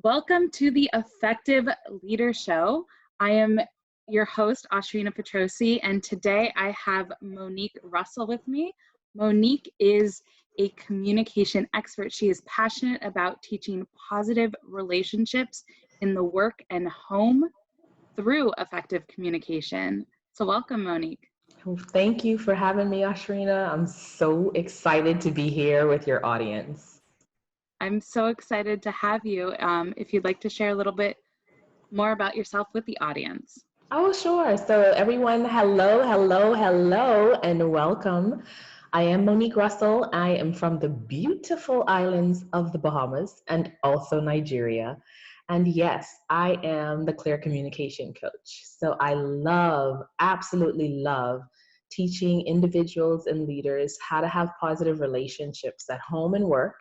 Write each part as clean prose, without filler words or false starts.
Welcome to the Effective Leader Show. I am your host, Ashurina Petrossi, and today I have Monique Russell with me. Monique is a communication expert. She is passionate about teaching positive relationships in the work and home through effective communication. So welcome, Monique. Thank you for having me, Ashurina. I'm so excited to be here with your audience. I'm so excited to have you. If you'd like to share a little bit more about yourself with the audience. Oh, sure. So everyone, hello, and welcome. I am Monique Russell. I am from the beautiful islands of the Bahamas and also Nigeria. And yes, I am the clear communication coach. So I absolutely love teaching individuals and leaders how to have positive relationships at home and work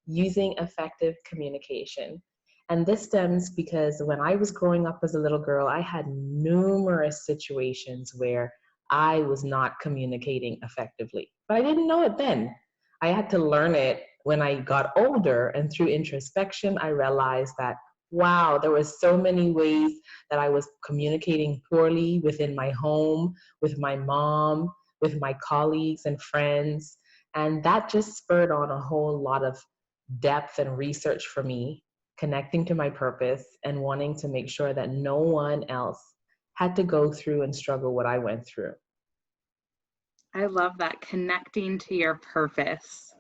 using effective communication. And this stems because when I was growing up as a little girl, I had numerous situations where I was not communicating effectively. But I didn't know it then. I had to learn it when I got older, and through introspection, I realized that, wow, there were so many ways that I was communicating poorly within my home, with my mom, with my colleagues and friends. And that just spurred on a whole lot of depth and research for me, connecting to my purpose and wanting to make sure that no one else had to go through and struggle what I went through. I love that, connecting to your purpose.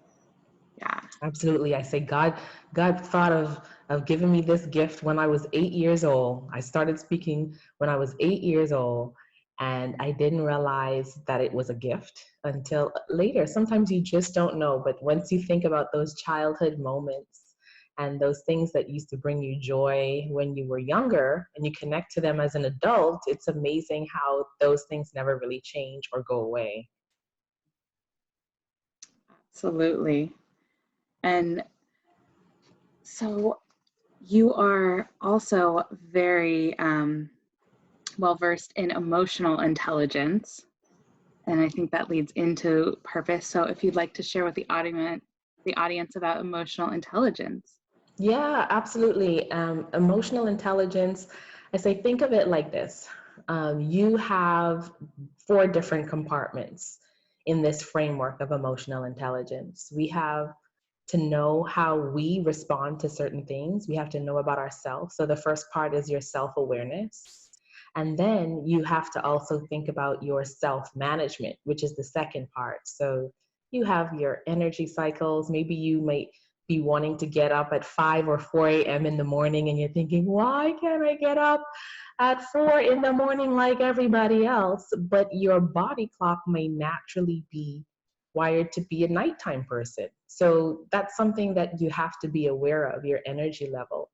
Yeah. Absolutely. I say God thought of giving me this gift when I was 8 years old. I started speaking when I was 8 years old, and I didn't realize that it was a gift until later. Sometimes you just don't know, but once you think about those childhood moments and those things that used to bring you joy when you were younger and you connect to them as an adult, it's amazing how those things never really change or go away. Absolutely. And so you are also very well versed in emotional intelligence. And I think that leads into purpose. So if you'd like to share with the audience about emotional intelligence. Yeah, absolutely. Emotional intelligence, I say, think of it like this. You have 4 different compartments in this framework of emotional intelligence. We have to know how we respond to certain things. We have to know about ourselves. So the first part is your self-awareness. And then you have to also think about your self-management, which is the second part. So you have your energy cycles. Maybe you might be wanting to get up at 5 or 4 a.m. in the morning, and you're thinking, why can't I get up at 4 in the morning like everybody else? But your body clock may naturally be wired to be a nighttime person. So that's something that you have to be aware of, your energy levels.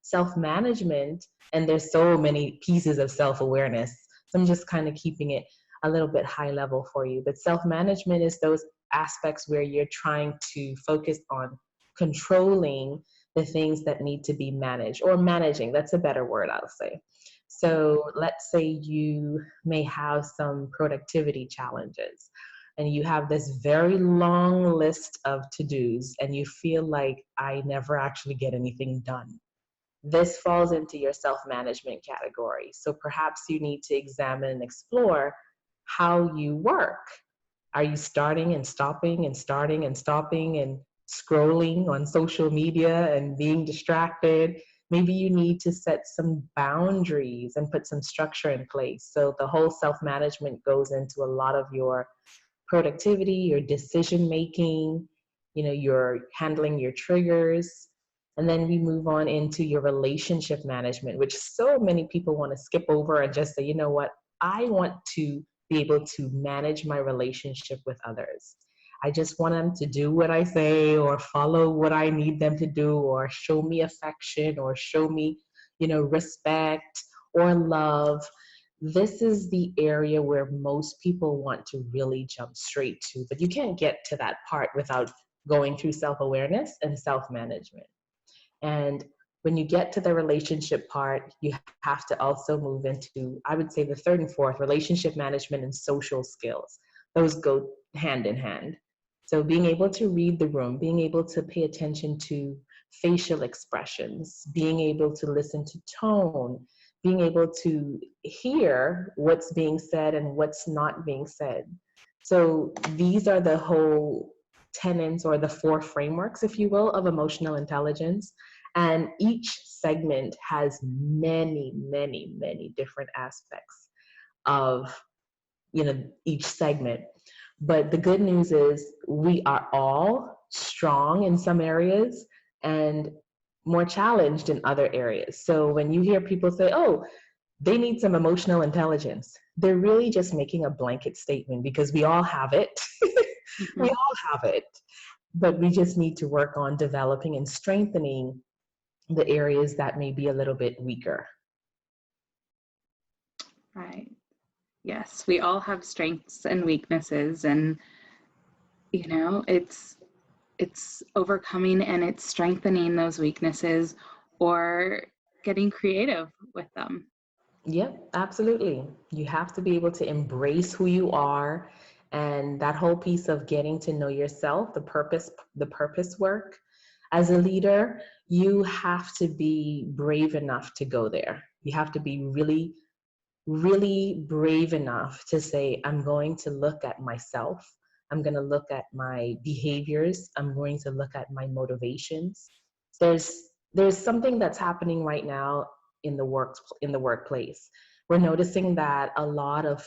Self-management, and there's so many pieces of self-awareness. So I'm just kind of keeping it a little bit high level for you. But self-management is those aspects where you're trying to focus on controlling the things that need to be managed, or managing, that's a better word, I'll say. So let's say you may have some productivity challenges and you have this very long list of to-dos and you feel like I never actually get anything done. This falls into your self-management category. So perhaps you need to examine and explore how you work. Are you starting and stopping and starting and stopping and scrolling on social media and being distracted? Maybe you need to set some boundaries and put some structure in place. So the whole self-management goes into a lot of your productivity, your decision making, you're handling your triggers. And then we move on into your relationship management, which so many people want to skip over and just say, you know what, I want to be able to manage my relationship with others. I just want them to do what I say or follow what I need them to do or show me affection or show me, respect or love. This is the area where most people want to really jump straight to, but you can't get to that part without going through self-awareness and self-management. And when you get to the relationship part, you have to also move into, I would say, the third and fourth, relationship management and social skills. Those go hand in hand. So being able to read the room, being able to pay attention to facial expressions, being able to listen to tone, being able to hear what's being said and what's not being said. So these are the whole tenets, or the four frameworks, if you will, of emotional intelligence. And each segment has many, many, many different aspects of, each segment. But the good news is we are all strong in some areas and more challenged in other areas. So when you hear people say, oh, they need some emotional intelligence, they're really just making a blanket statement, because we all have it. We all have it. But we just need to work on developing and strengthening the areas that may be a little bit weaker. Right. Yes, we all have strengths and weaknesses, and it's overcoming and it's strengthening those weaknesses, or getting creative with them. Yep, absolutely. You have to be able to embrace who you are, and that whole piece of getting to know yourself, the purpose work. As a leader, you have to be brave enough to go there. You have to be really, really brave enough to say, I'm going to look at myself. I'm going to look at my behaviors. I'm going to look at my motivations. There's something that's happening right now in the workplace. We're noticing that a lot of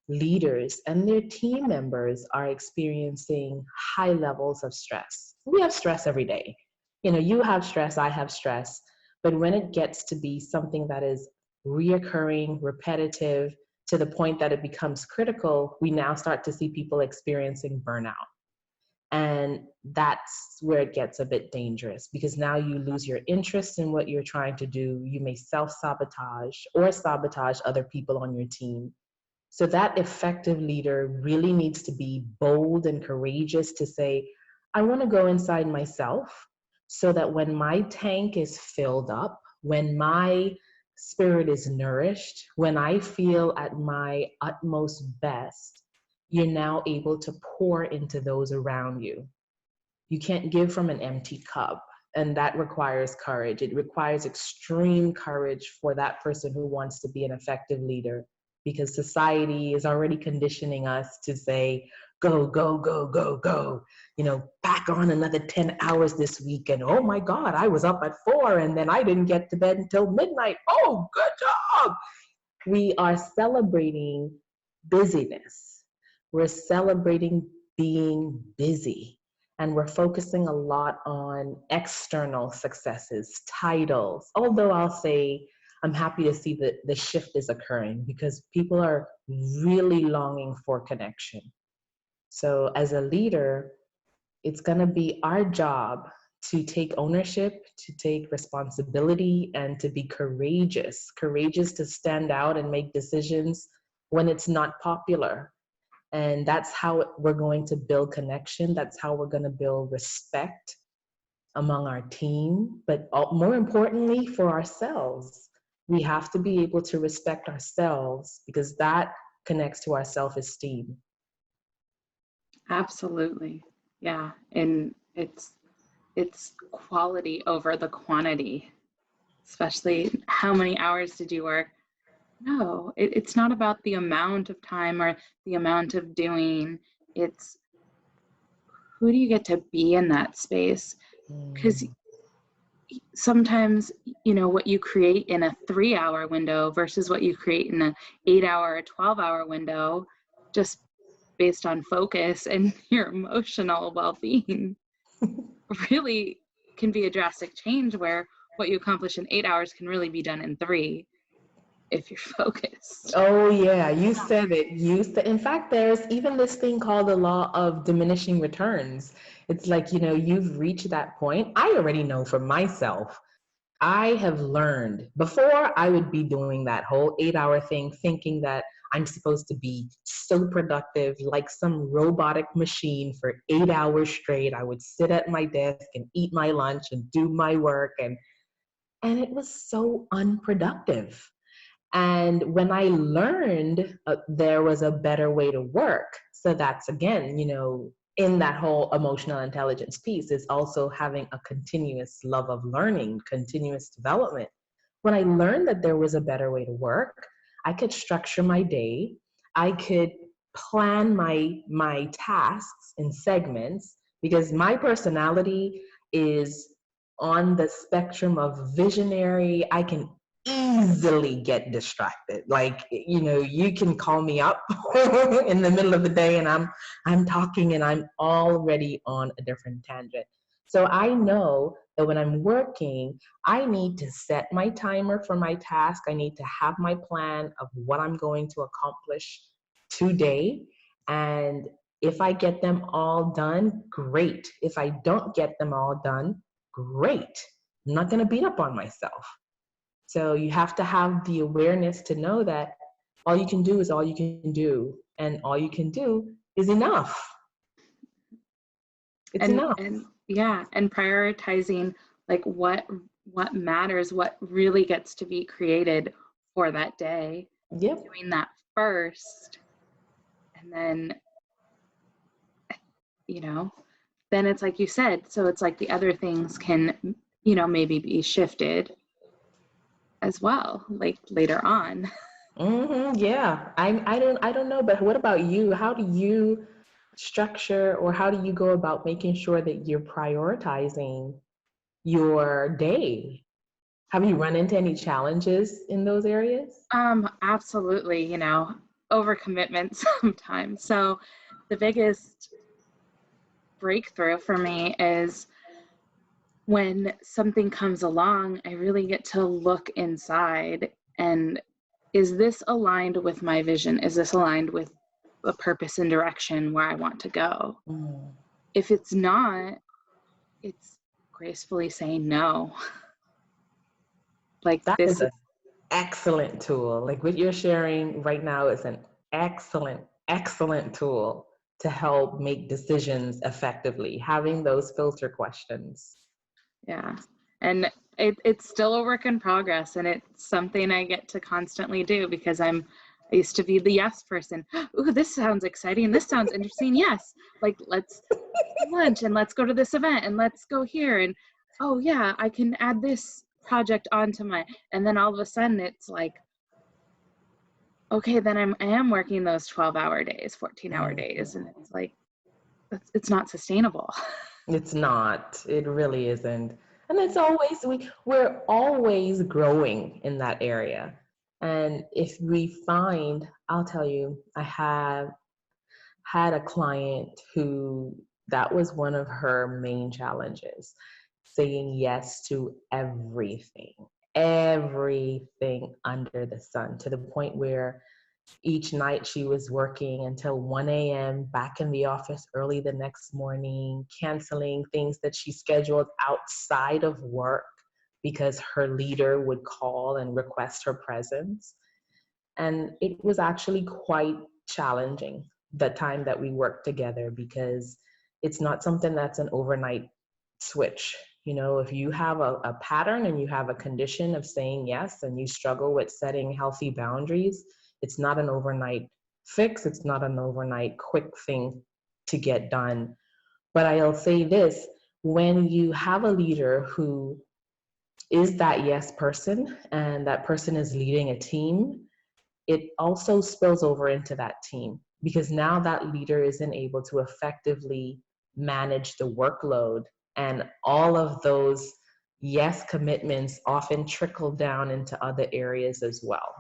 leaders and their team members are experiencing high levels of stress. We have stress every day. You have stress, I have stress. But when it gets to be something that is reoccurring, repetitive, to the point that it becomes critical, we now start to see people experiencing burnout. And that's where it gets a bit dangerous, because now you lose your interest in what you're trying to do. You may self-sabotage or sabotage other people on your team. So that effective leader really needs to be bold and courageous to say, I want to go inside myself, so that when my tank is filled up, when my spirit is nourished, when I feel at my utmost best, you're now able to pour into those around you. You can't give from an empty cup, and that requires courage. It requires extreme courage for that person who wants to be an effective leader, because society is already conditioning us to say, go, go, go, go, go, back on another 10 hours this week. And oh my God, I was up at 4 and then I didn't get to bed until midnight. Oh, good job. We are celebrating busyness. We're celebrating being busy. And we're focusing a lot on external successes, titles. Although I'll say, I'm happy to see that the shift is occurring, because people are really longing for connection. So as a leader, it's going to be our job to take ownership, to take responsibility, and to be courageous to stand out and make decisions when it's not popular. And that's how we're going to build connection. That's how we're going to build respect among our team, but more importantly, for ourselves. We have to be able to respect ourselves, because that connects to our self-esteem. Absolutely. Yeah. And it's quality over the quantity, especially how many hours did you work? No, it's not about the amount of time or the amount of doing. It's who do you get to be in that space? Because sometimes, what you create in a 3-hour window versus what you create in an 8-hour or 12-hour window, just based on focus and your emotional well-being, really can be a drastic change, where what you accomplish in 8 hours can really be done in 3 if you're focused. Oh yeah, you said it. In fact, there's even this thing called the Law of Diminishing Returns. It's like, you've reached that point. I already know for myself. I have learned, before I would be doing that whole 8-hour thing, thinking that I'm supposed to be so productive, like some robotic machine for 8 hours straight. I would sit at my desk and eat my lunch and do my work. And it was so unproductive. And when I learned there was a better way to work, so that's again, in that whole emotional intelligence piece is also having a continuous love of learning, continuous development. When I learned that there was a better way to work, I could structure my day. I could plan my tasks in segments, because my personality is on the spectrum of visionary. I can easily get distracted. Like, you can call me up in the middle of the day and I'm talking and I'm already on a different tangent. So I know that when I'm working, I need to set my timer for my task. I need to have my plan of what I'm going to accomplish today. And if I get them all done, great. If I don't get them all done, great. I'm not going to beat up on myself. So you have to have the awareness to know that all you can do is all you can do, and all you can do is enough. It's enough. And yeah, and prioritizing like what matters, what really gets to be created for that day. Yep. Doing that first, and then then it's like you said, so it's like the other things can maybe be shifted as well, like later on. Yeah, I don't know, but what about you? How do you structure, or how do you go about making sure that you're prioritizing your day? Have you run into any challenges in those areas? Absolutely, overcommitment sometimes. So the biggest breakthrough for me is when something comes along, I really get to look inside and, is this aligned with my vision? Is this aligned with the purpose and direction where I want to go? If it's not, it's gracefully saying no. Like, That this is an excellent tool. Like what you're sharing right now is an excellent tool to help make decisions effectively, having those filter questions. Yeah. And it's still a work in progress, and it's something I get to constantly do because I used to be the yes person. Ooh, this sounds exciting. This sounds interesting. Yes. Like, let's lunch and let's go to this event and let's go here. And oh yeah, I can add this project onto and then all of a sudden it's like, okay, then I am working those 12-hour days, 14-hour days. And it's like, it's not sustainable. It's not. It really isn't. And it's always, we're always growing in that area. And if we find, I'll tell you, I have had a client who, that was one of her main challenges, saying yes to everything under the sun, to the point where each night she was working until 1 a.m., back in the office early the next morning, canceling things that she scheduled outside of work because her leader would call and request her presence. And it was actually quite challenging the time that we worked together, because it's not something that's an overnight switch. If you have a pattern and you have a condition of saying yes, and you struggle with setting healthy boundaries, it's not an overnight fix. It's not an overnight quick thing to get done. But I'll say this, when you have a leader who is that yes person, and that person is leading a team, it also spills over into that team, because now that leader isn't able to effectively manage the workload, and all of those yes commitments often trickle down into other areas as well.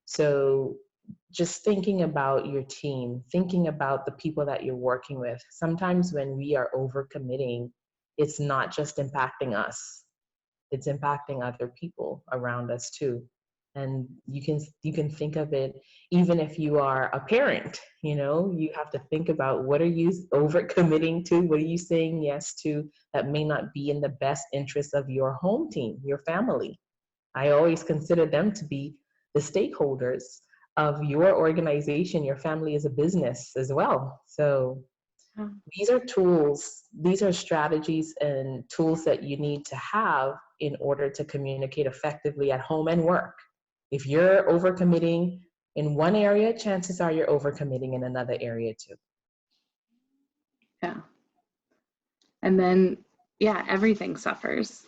So just thinking about your team, thinking about the people that you're working with. Sometimes when we are overcommitting, it's not just impacting us, it's impacting other people around us too. And you can think of it, even if you are a parent, you have to think about, what are you overcommitting to? What are you saying yes to that may not be in the best interest of your home team, your family? I always consider them to be the stakeholders of your organization. Your family is a business as well. So these are tools, these are strategies and tools that you need to have in order to communicate effectively at home and work. If you're overcommitting in one area, chances are you're overcommitting in another area too. Yeah. And then, yeah, everything suffers.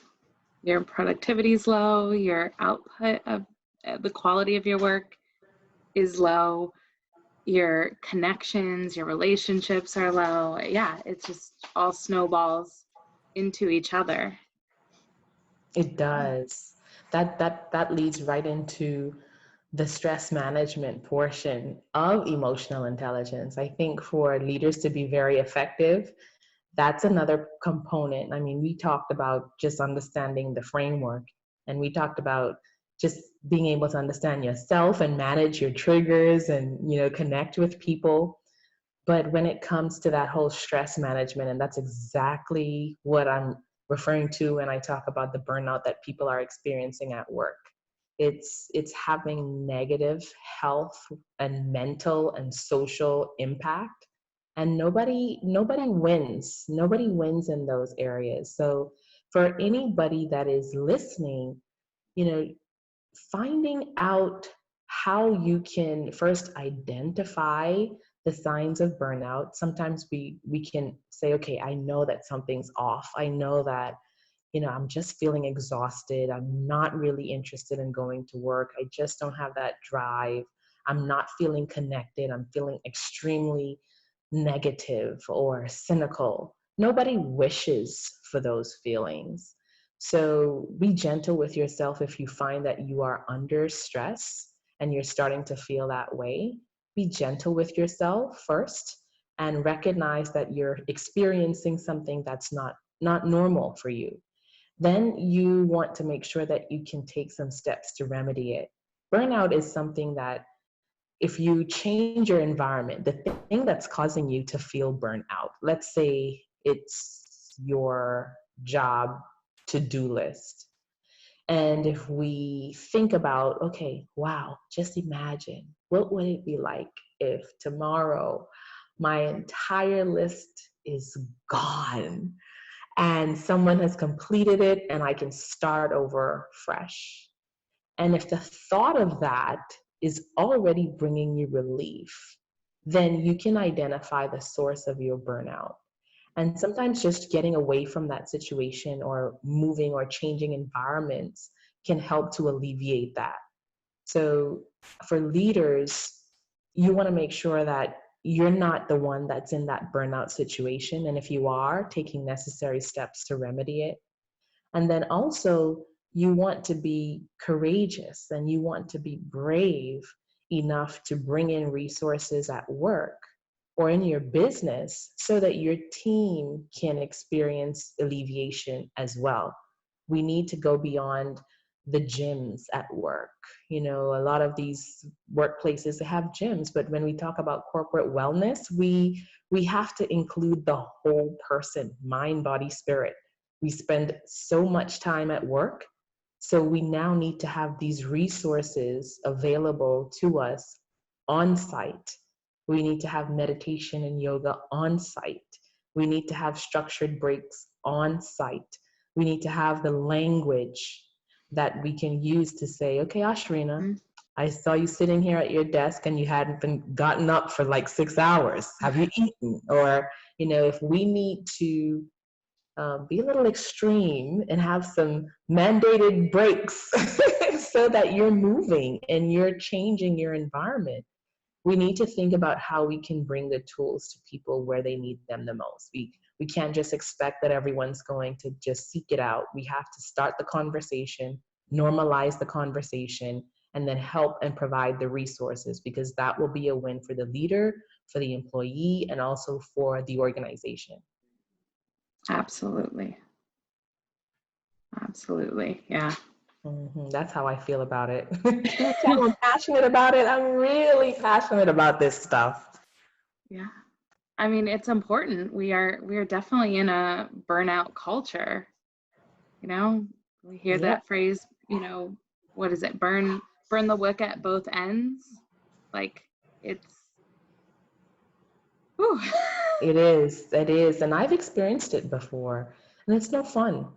Your productivity is low, your output of the quality of your work is low, your connections, your relationships are low. Yeah, it's just all snowballs into each other. It does. That leads right into the stress management portion of emotional intelligence. I think for leaders to be very effective, that's another component. I mean, we talked about just understanding the framework, and we talked about just being able to understand yourself and manage your triggers and, connect with people. But when it comes to that whole stress management, and that's exactly what I'm referring to when I talk about the burnout that people are experiencing at work. It's having negative health and mental and social impact, and nobody wins. Nobody wins in those areas. So for anybody that is listening, you know, finding out how you can first identify the signs of burnout. Sometimes we can say, okay, I know that something's off. I know that, I'm just feeling exhausted. I'm not really interested in going to work. I just don't have that drive. I'm not feeling connected. I'm feeling extremely negative or cynical. Nobody wishes for those feelings. So be gentle with yourself if you find that you are under stress and you're starting to feel that way. Be gentle with yourself first and recognize that you're experiencing something that's not normal for you. Then you want to make sure that you can take some steps to remedy it. Burnout is something that if you change your environment, the thing that's causing you to feel burnt out, let's say it's your job to-do list. And if we think about, okay, wow, just imagine, what would it be like if tomorrow my entire list is gone and someone has completed it and I can start over fresh? And if the thought of that is already bringing you relief, then you can identify the source of your burnout. And sometimes just getting away from that situation or moving or changing environments can help to alleviate that. So for leaders, you want to make sure that you're not the one that's in that burnout situation. And if you are, taking necessary steps to remedy it. And then also, you want to be courageous and you want to be brave enough to bring in resources at work or in your business so that your team can experience alleviation as well. We need to go beyond the gyms at work. A lot of these workplaces have gyms, but when we talk about corporate wellness, we have to include the whole person, mind, body, spirit. We spend so much time at work, so we now need to have these resources available to us on site. We need to have meditation and yoga on site. We need to have structured breaks on site. We need to have the language that we can use to say, okay, Ashurina, I saw you sitting here at your desk and you hadn't been gotten up for like 6 hours. Have you eaten? Or, if we need to be a little extreme and have some mandated breaks so that you're moving and you're changing your environment. We need to think about how we can bring the tools to people where they need them the most. We can't just expect that everyone's going to just seek it out. We have to start the conversation, normalize the conversation, and then help and provide the resources, because that will be a win for the leader, for the employee, and also for the organization. Absolutely. Absolutely. Yeah. Mm-hmm. That's how I feel about it. I'm passionate about it. I'm really passionate about this stuff. Yeah. I mean, it's important. We are definitely in a burnout culture. We hear that phrase, what is it? Burn the wick at both ends. Like it's whew. It is. And I've experienced it before, and it's no fun.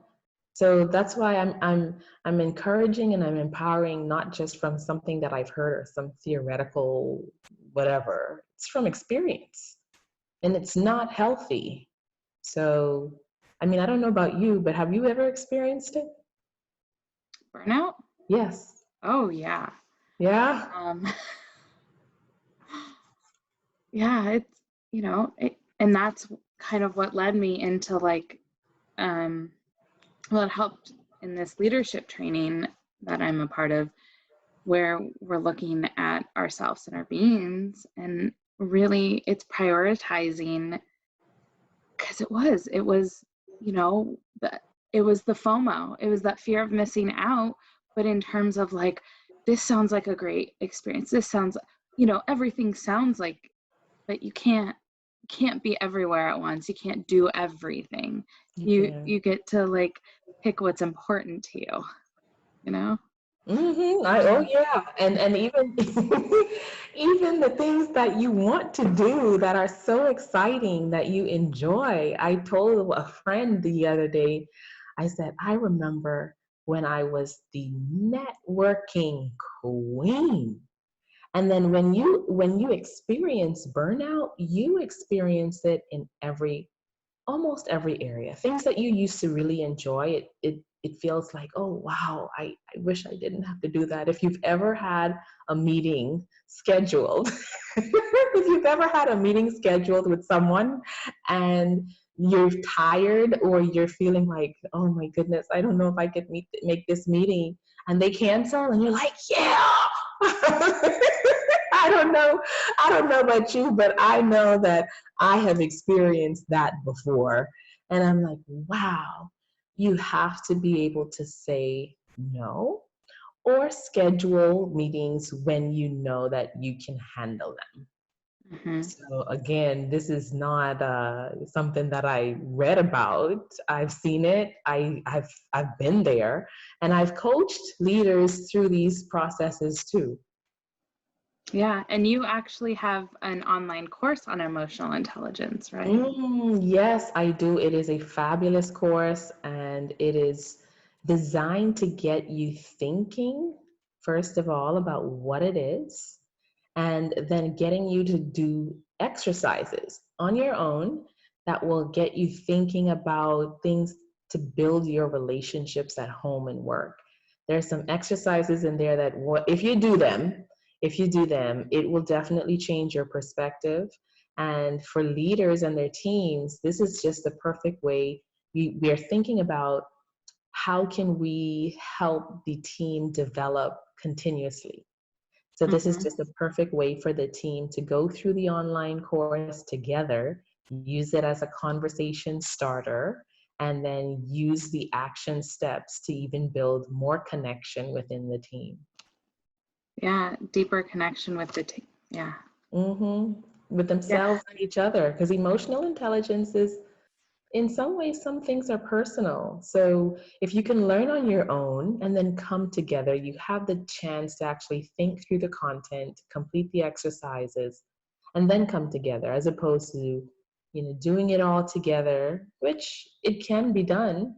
So that's why I'm encouraging and I'm empowering, not just from something that I've heard or some theoretical whatever. It's from experience. and it's not healthy. So, I mean, I don't know about you, but have you ever experienced it? Burnout? Yes. Oh, yeah. Yeah. Um, yeah, it's, and that's kind of what led me into like, well, it helped in this leadership training that I'm a part of, where we're looking at ourselves and our beings, and really it's prioritizing, because it was, it was the FOMO, it was that fear of missing out, but in terms of like, this sounds like a great experience. This sounds, everything sounds like, but you can't be everywhere at once. You can't do everything. You You can. get to like pick what's important to you, you know? Oh yeah, and even even the things that you want to do that are so exciting that you enjoy. I told a friend the other day, I said, I remember when I was the networking queen. And then when you experience burnout, you experience it in almost every area. Things that you used to really enjoy, it feels like, oh wow, I wish I didn't have to do that. If you've ever had a meeting scheduled, if you've ever had a meeting scheduled with someone and you're tired or you're feeling like, oh my goodness, I don't know if I could make this meeting, and they cancel and you're like, yeah. I don't know about you, but I know that I have experienced that before. And I'm like, wow, you have to be able to say no or schedule meetings when you know that you can handle them. Mm-hmm. So again, this is not something that I read about. I've seen it. I've been there, and I've coached leaders through these processes too. Yeah, and you actually have an online course on emotional intelligence, right? Yes, I do. It is a fabulous course, and it is designed to get you thinking, first of all, about what it is, and then getting you to do exercises on your own that will get you thinking about things to build your relationships at home and work. There's some exercises in there that if you do them, it will definitely change your perspective. And for leaders and their teams, this is just the perfect way. We are thinking about how can we help the team develop continuously. So this is Mm-hmm. just a perfect way for the team to go through the online course together, use it as a conversation starter, and then use the action steps to even build more connection within the team. Yeah, deeper connection with the team. Yeah. hmm With Yeah. themselves and each other, because emotional intelligence is, in some ways, some things are personal. So if you can learn on your own and then come together, you have the chance to actually think through the content, complete the exercises, and then come together, as opposed to, doing it all together, which it can be done.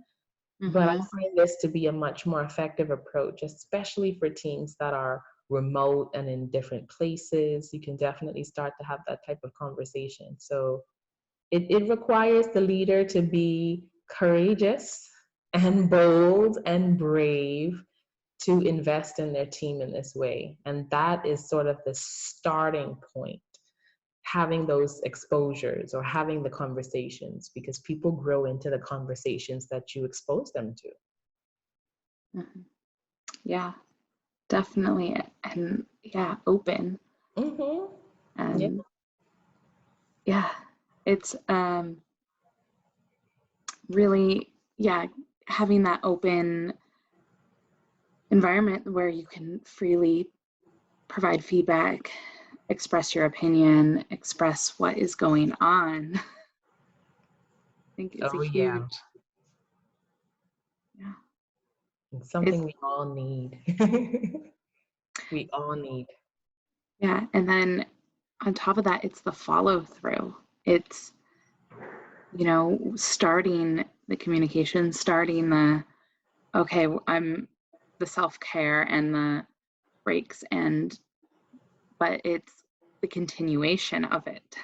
But I Mm-hmm. find this to be a much more effective approach, especially for teams that are remote and in different places. You can definitely start to have that type of conversation. So it requires the leader to be courageous and bold and brave to invest in their team in this way. And that is sort of the starting point, having those exposures or having the conversations, because people grow into the conversations that you expose them to. Mm-hmm. Yeah, definitely. And yeah, open. Mm-hmm. Yeah. And yeah, it's really, yeah, having that open environment where you can freely provide feedback, express your opinion, express what is going on. I think it's a Oh, yeah. huge, yeah. It's It's, something we all need. We all need. yeah. And then on top of that, it's the follow through. It's, starting the communication, starting okay, I'm the self-care and the breaks, but it's the continuation of it.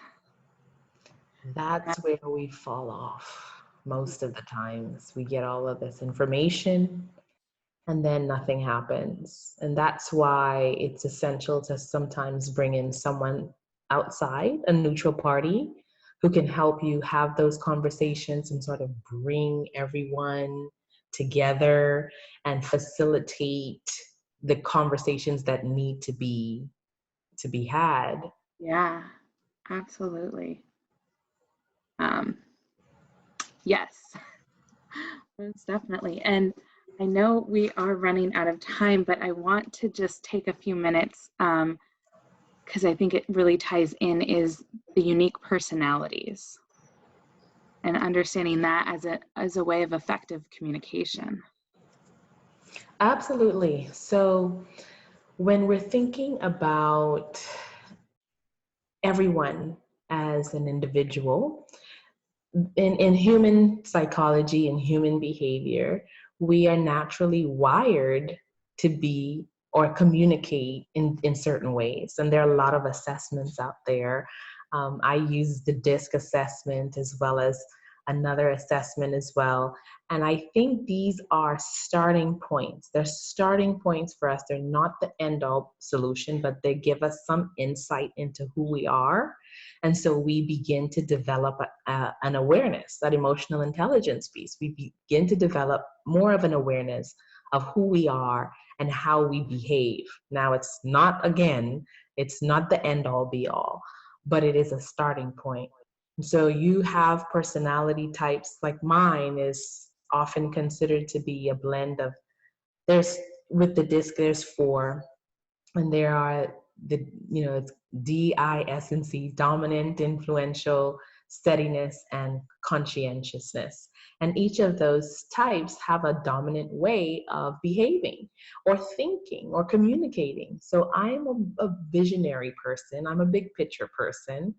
That's where we fall off most of the times. We get all of this information and then nothing happens. And that's why it's essential to sometimes bring in someone outside, a neutral party, who can help you have those conversations and sort of bring everyone together and facilitate the conversations that need to be had. Yeah, absolutely. Yes, most definitely. And I know we are running out of time, but I want to just take a few minutes because I think it really ties in is the unique personalities and understanding that as a way of effective communication. Absolutely. So when we're thinking about everyone as an individual, in human psychology and human behavior, we are naturally wired to be or communicate in certain ways. And there are a lot of assessments out there. I use the DISC assessment as well as another assessment as well. And I think these are starting points. They're starting points for us. They're not the end all solution, but they give us some insight into who we are. And so we begin to develop an awareness, that emotional intelligence piece. We begin to develop more of an awareness of who we are and how we behave. Now, it's not the end all be all, but it is a starting point. So you have personality types like mine is often considered to be a blend of, with the DISC, there's 4, and there are it's D, I, S, and C: dominant, influential, steadiness, and conscientiousness. And each of those types have a dominant way of behaving or thinking or communicating. So I'm a visionary person. I'm a big picture person.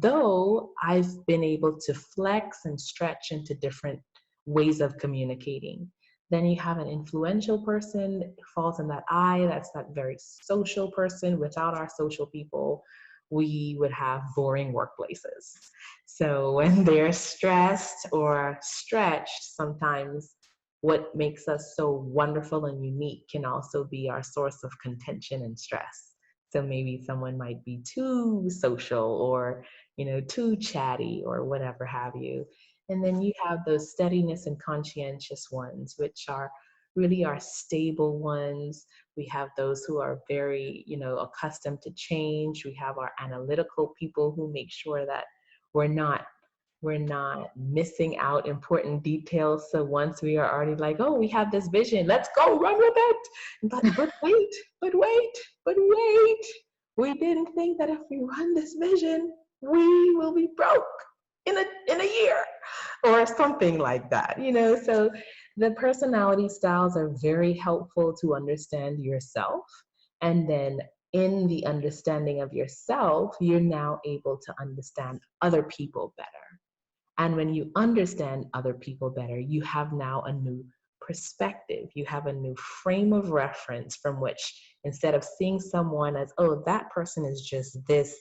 Though I've been able to flex and stretch into different ways of communicating. Then you have an influential person, falls in that I, that's that very social person. Without our social people, we would have boring workplaces. So when they're stressed or stretched, sometimes what makes us so wonderful and unique can also be our source of contention and stress. So maybe someone might be too social or, too chatty or whatever have you. And then you have those steadiness and conscientious ones, which are really our stable ones. We have those who are very, accustomed to change. We have our analytical people who make sure that we're not missing out important details. So once we are already like, oh, we have this vision, let's go run with it. But wait. We didn't think that if we run this vision, we will be broke in a year or something like that. So the personality styles are very helpful to understand yourself. And then in the understanding of yourself, you're now able to understand other people better. And when you understand other people better, you have now a new perspective. You have a new frame of reference from which, instead of seeing someone as, oh, that person is just this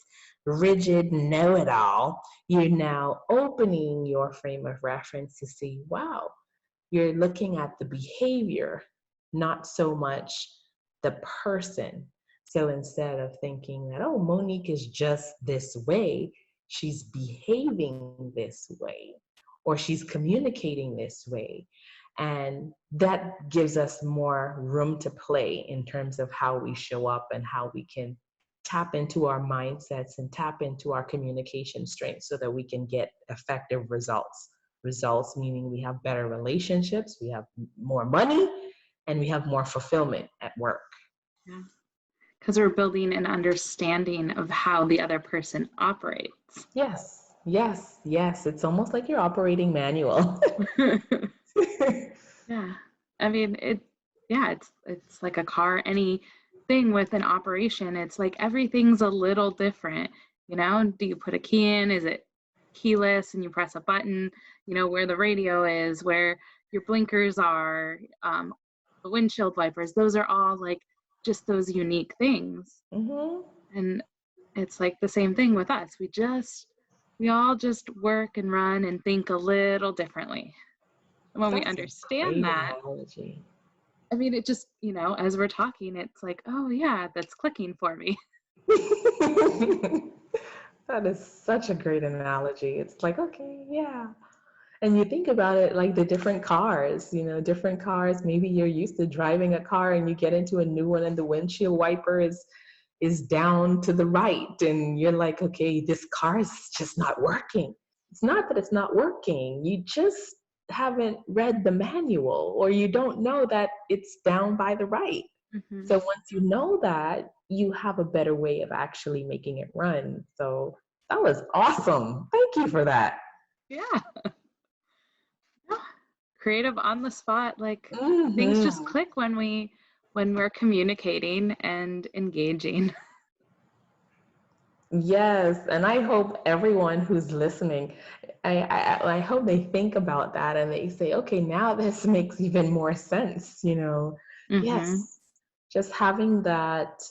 rigid know-it-all, you're now opening your frame of reference to see, wow, you're looking at the behavior, not so much the person. So instead of thinking that, oh, Monique is just this way, she's behaving this way, or she's communicating this way. And that gives us more room to play in terms of how we show up and how we can tap into our mindsets and tap into our communication strengths so that we can get effective results. Results meaning we have better relationships, we have more money, and we have more fulfillment at work. Yeah. Because we're building an understanding of how the other person operates. Yes. It's almost like your operating manual. Yeah. I mean, it's like a car, anything with an operation, it's like everything's a little different. Do you put a key in? Is it keyless and you press a button? Where the radio is, where your blinkers are, the windshield wipers, those are all like just those unique things. Mm-hmm. And it's like the same thing with us. We just we all just work and run and think a little differently. And when we That's a understand great that, analogy. I mean, it just, as we're talking, it's like, oh yeah, that's clicking for me. That is such a great analogy. It's like, okay, yeah. And you think about it like the different cars, different cars. Maybe you're used to driving a car and you get into a new one and the windshield wiper is down to the right. And you're like, okay, this car is just not working. It's not that it's not working. You just haven't read the manual, or you don't know that it's down by the right. Hmm. So once you know that, you have a better way of actually making it run. So that was awesome. Thank you for that. Yeah. Creative on the spot, like things just Hmm. click when we're communicating and engaging. Yes, and I hope everyone who's listening, I hope they think about that and they say, okay, now this makes even more sense. Hmm. Yes, just having that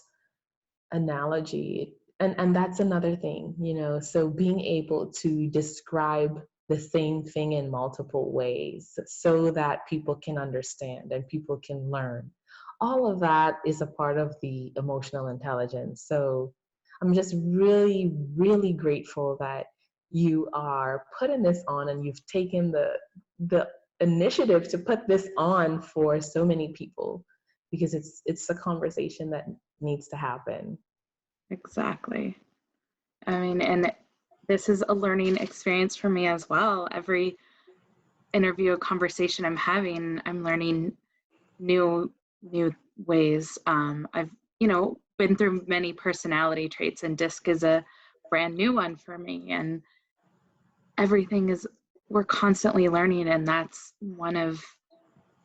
analogy, and that's another thing. So being able to describe the same thing in multiple ways so that people can understand and people can learn. All of that is a part of the emotional intelligence. So I'm just really, really grateful that you are putting this on and you've taken the initiative to put this on for so many people, because it's a conversation that needs to happen. Exactly. I mean, and this is a learning experience for me as well. Every interview or conversation I'm having, I'm learning new ways. I've, been through many personality traits, and DISC is a brand new one for me. And everything is, we're constantly learning, and that's one of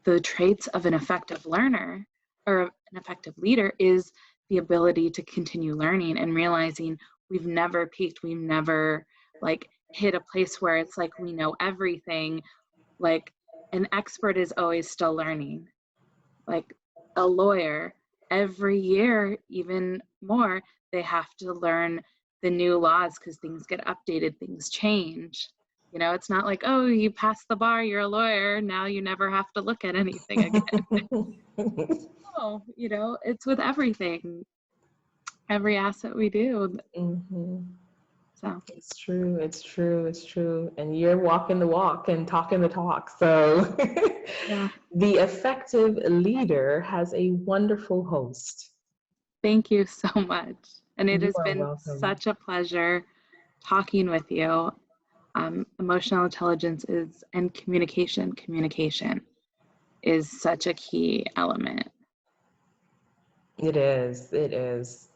the traits of an effective learner or an effective leader, is the ability to continue learning and realizing we've never peaked, we've never like hit a place where it's like we know everything. Like an expert is always still learning. Like a lawyer, every year, even more, they have to learn the new laws because things get updated, things change. It's not like, oh, you passed the bar, you're a lawyer, now you never have to look at anything again. No, it's with everything, every asset we do. Hmm. So, It's true. It's true. It's true. And you're walking the walk and talking the talk. So yeah, the effective leader has a wonderful host. thank you so much. And it You has are been welcome. such a pleasure talking with you. Emotional intelligence and communication is such a key element. It is. It is.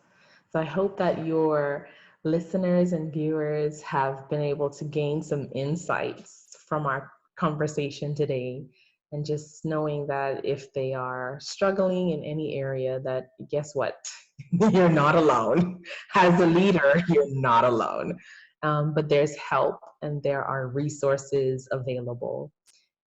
So I hope that your listeners and viewers have been able to gain some insights from our conversation today. And just knowing that if they are struggling in any area, that guess what? You're not alone. As a leader, you're not alone. But there's help and there are resources available.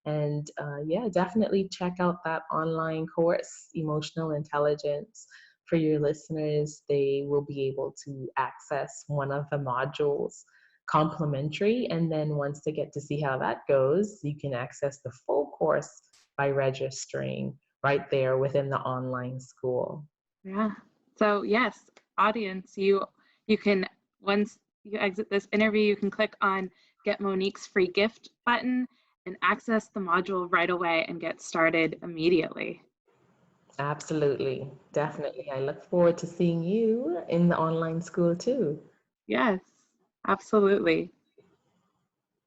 And yeah, definitely check out that online course, Emotional Intelligence. For your listeners, they will be able to access one of the modules complimentary. And then once they get to see how that goes, you can access the full course by registering right there within the online school. Yeah. So yes, audience, you can, once you exit this interview, you can click on Get Monique's free gift button and access the module right away and get started immediately. Absolutely. Definitely. I look forward to seeing you in the online school too. Yes, absolutely.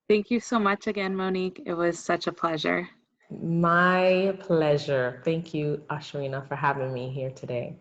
Thank you so much again, Monique. It was such a pleasure. My pleasure. Thank you, Ashurina, for having me here today.